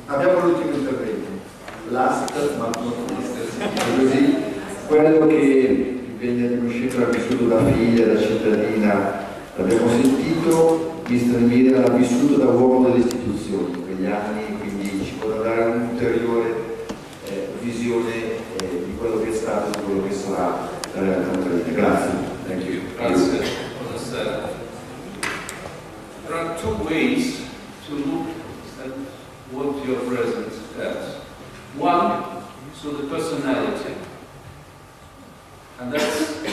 Abbiamo l'ultimo intervento, last ma non così, quello che Yulia Tymoshenko ha vissuto da figlia, da cittadina, l'abbiamo sentito, Mr. Nemyria l'ha vissuto da uomo delle istituzioni in quegli anni, quindi ci può dare un'ulteriore visione di quello che è stato e di quello che sarà la realtà ucraina. Grazie. Thank you. Grazie. There are two ways to look at what your president has. One, so the personality, and that's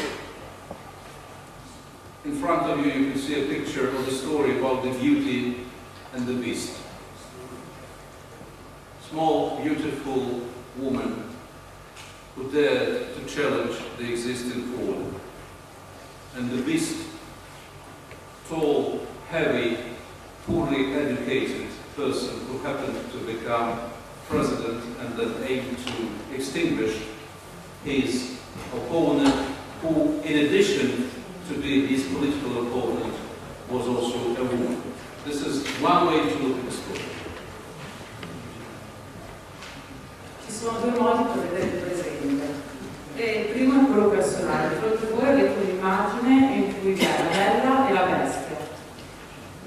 in front of you. You can see a picture of the story about the Beauty and the Beast. Small, beautiful woman who dared to challenge the existing order, and the Beast, tall, heavy, poorly educated person who happened to become president and then aimed to extinguish his opponent, who, in addition to being his political opponent, was also a woman. This is one way to look at the story. Ci sono due modi per vedere il presente. Il primo è quello personale. Fronte a voi avete un'immagine in cui vi è la della e la bestia.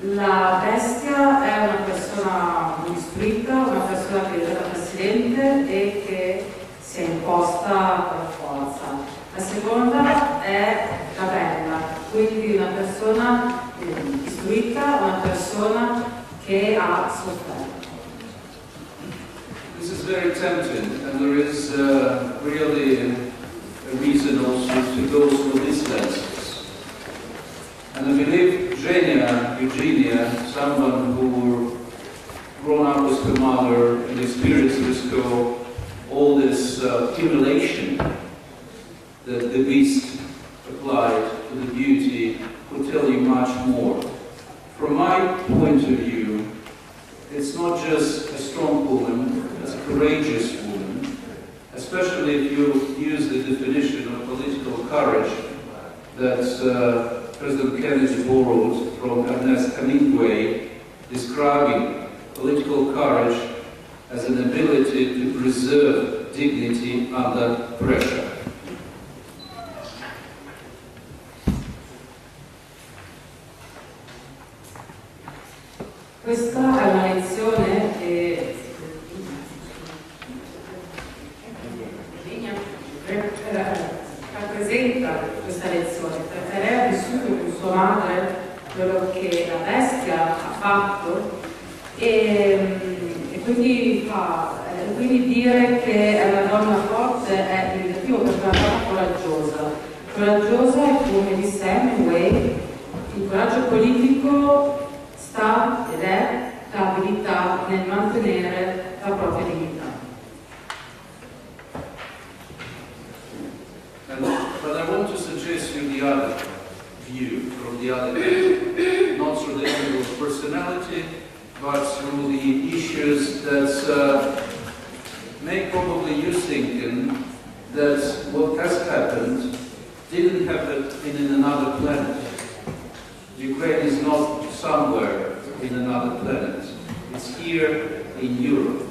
La bestia è una persona istruita, una persona che è diventata presidente e che si è imposta con la forza. La seconda è la bella, quindi una persona istruita, una persona che ha sofferto. This is very tempting, and there is really a reason also to go through these lenses. And I believe Eugenia, someone who grown up with her mother and experienced with all this accumulation that the Beast applied to the Beauty, could tell you much more. From my point of view, it's not just a strong woman, it's a courageous woman, especially if you use the definition of political courage that President Kennedy borrowed from Ernest Hemingway, describing political courage as an ability to preserve dignity under pressure. Questa è una lezione che rappresenta questa lezione, perché lei ha vissuto con sua madre quello che la bestia ha fatto e quindi dire che è una donna forte è negativo perché è una donna coraggiosa. Coraggiosa è, come disse Hemingway, il coraggio politico sta ed è l'abilità nel mantenere la propria dignità. But I want to suggest you the other view from the other end, not through the angle of personality, but through the issues that make probably you thinking that what has happened didn't happen in another planet. Ukraine is not somewhere in another planet. It's here in Europe.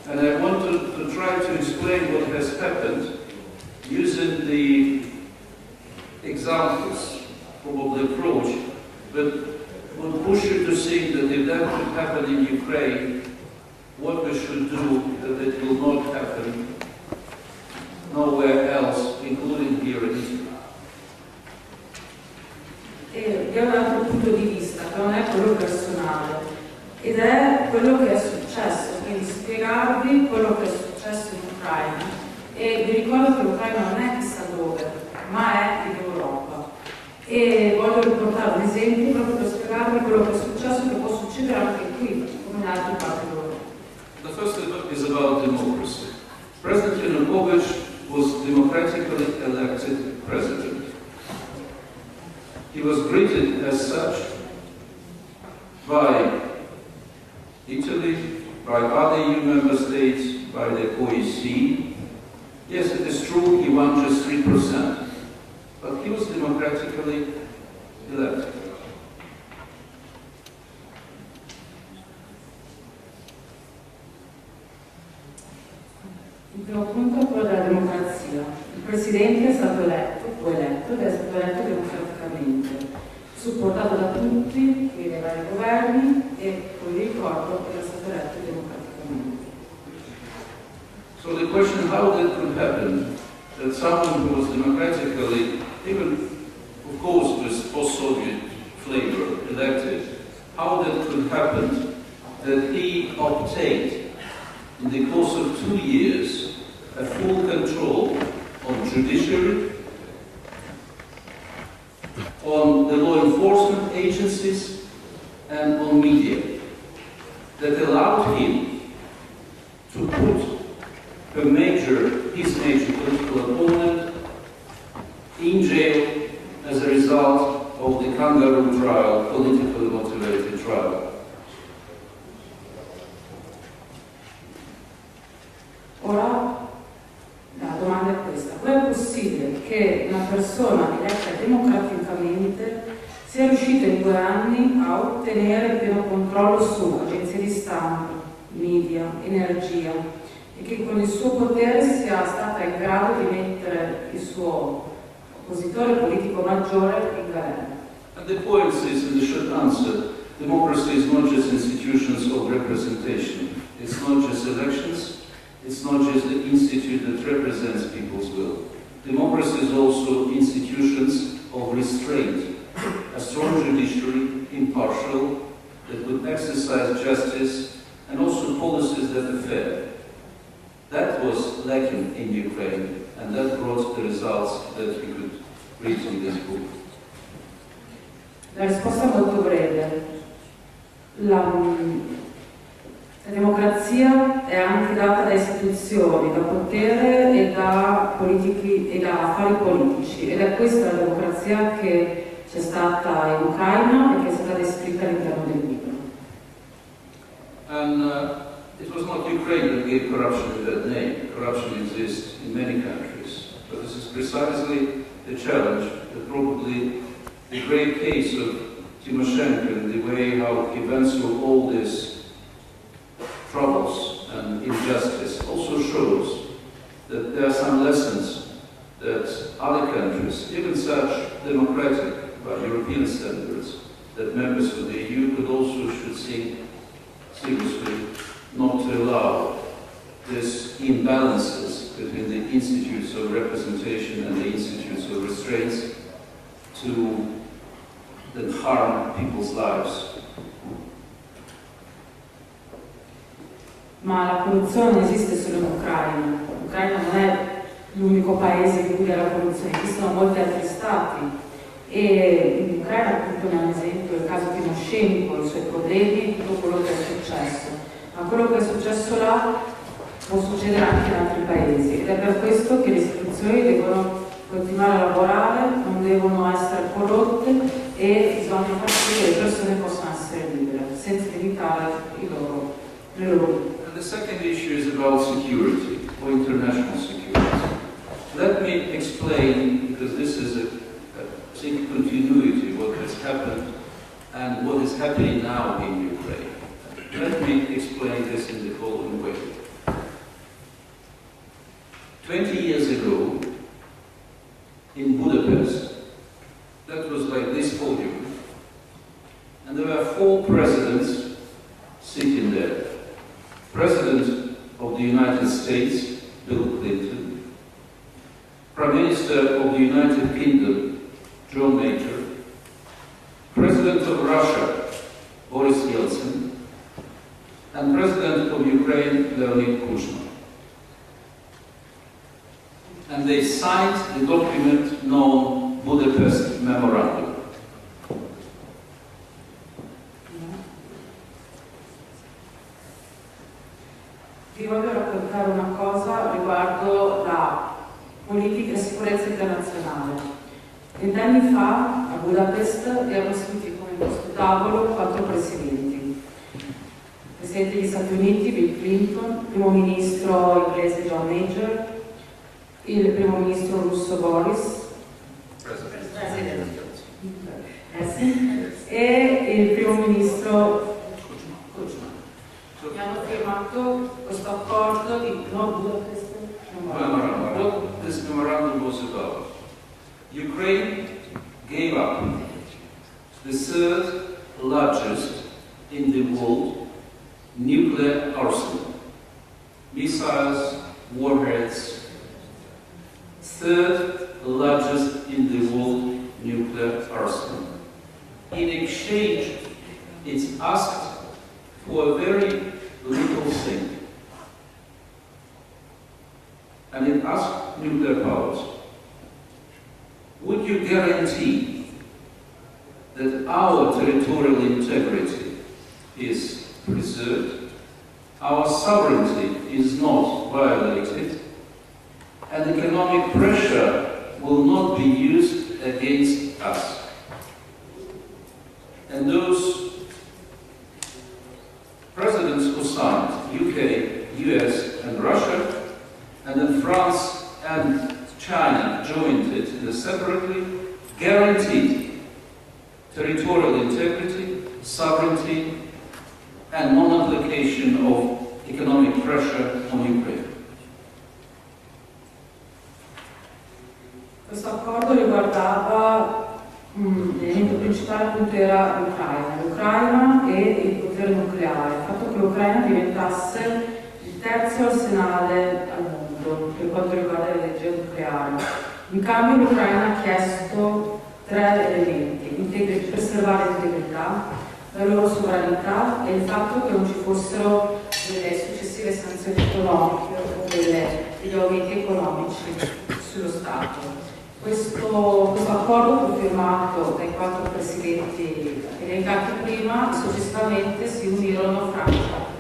And I want to try to explain what has happened using the examples, probably approach, but would push you to think that if that could happen in Ukraine, what we should do that it will not happen nowhere else, including here in Italy. È un altro punto di vista, che non è quello personale, ed è quello che è successo, quindi spiegarvi quello che è successo in Ucraina. E vi ricordo che l'Ucraina non è chissà dove, ma è in Europa. E voglio riportare un esempio proprio per spiegarvi quello che è successo e che può succedere anche qui, come in altre parti d'Europa. The first is about democracy. President Yanukovych was democratically elected president. He was greeted as such by Italy, by other EU member states, by the OEC. Yes, it is true he won just 3%, but he was democratically elected. primo punto è quello della democrazia. Il Presidente è stato eletto, fu eletto ed è stato eletto democraticamente, supportato da tutti i vari governi e poi vi ricordo che è stato eletto democraticamente. So the question, how that could happen, that someone who was democratically, even of course with post-Soviet flavor, elected, how that could happen, that he obtained in the course of 2 years a full control on judiciary, on the law enforcement agencies, and on media, that allowed him to put his major political opponent in jail as a result of the kangaroo trial, politically motivated trial. Ora la domanda è questa: come è possibile che una persona eletta democraticamente sia riuscita in 2 anni a ottenere pieno controllo su agenzie di stampa, media, energia, e che con il suo potere sia stata in grado di mettere il suo oppositore politico maggiore in galera? And the point is, in the short answer, democracy is not just institutions of representation, it's not just elections, it's not just the institute that represents people's will. Democracy is also institutions of restraint, a strong judiciary, impartial, that would exercise justice, and also policies that are fair. That was lacking in Ukraine, and that brought the results that we could read in this book. La risposta è molto breve. La democrazia è anche data da istituzioni, da potere e da politici e da affari politici, ed è questa la democrazia che c'è stata in Ucraina e che è stata descritta all'interno del libro. And it was not Ukraine that gave corruption that name. Corruption exists in many countries, but this is precisely the challenge, that probably the great case of Tymoshenko and the way how he went through all these troubles and injustice also shows that there are some lessons that other countries, even such democratic by European standards, that members of the EU could also should think seriously not to allow these imbalances between the institutes of representation and the institutes of restraints to that harm people's lives. Ma la corruzione non esiste solo in Ucraina. L'Ucraina non è l'unico paese in cui ha la corruzione, esistono molti altri stati. E in Ucraina, appunto, ne è un esempio il caso Tymoshenko, i suoi problemi e tutto quello che è successo. Ma quello che è successo là può succedere anche in altri paesi, ed è per questo che le istituzioni devono continuare a lavorare, non devono essere corrotte e bisogna far sì che le persone possano essere libere, senza limitare le loro vite. And the second issue is about security, or international security. Let me explain, because this is a continuity of what has happened and what is happening now in Ukraine. Let me explain this in the following way. 20 years ago, in Budapest, that was like this podium, and there were 4 presidents sitting there. President of the United States, Bill Clinton, Prime Minister of the United Kingdom, John Major, President of Russia, Boris Yeltsin, and President of Ukraine, Leonid Kuchma. And they signed the document known Budapest Memorandum. Vi voglio raccontare una cosa riguardo la politica e sicurezza internazionale. 20 anni fa a Budapest erano seduti come in questo tavolo 4 presidenti. Presidente degli Stati Uniti, Bill Clinton, primo ministro inglese John Major, il primo ministro russo Boris, e il primo ministro Kuchma. Che hanno firmato questo accordo di no Budapest memorandum. What this memorandum was about. Ukraine gave up the third largest in the world nuclear arsenal. Missiles, warheads, third largest in the world nuclear arsenal. In exchange, it's asked for a very little thing. And it asked nuclear powers, would you guarantee that our territorial integrity is preserved, our sovereignty is not violated, and economic pressure will not be used against us? And those presidents who signed, UK, US, and Russia, and then France and China joined it separately, guaranteed territorial integrity, sovereignty, and non-application of economic pressure on Ukraine. Questo accordo riguardava l'elemento principale appunto era l'Ucraina e il potere nucleare, il fatto che l'Ucraina diventasse il terzo arsenale al mondo per quanto riguarda l'energia nucleare. In cambio l'Ucraina ha chiesto tre elementi: preservare l'integrità, la loro sovranità e il fatto che non ci fossero delle successive sanzioni economiche o degli aumenti economici sullo Stato. Questo accordo fu firmato dai 4 presidenti elencati prima e successivamente si unirono Francia,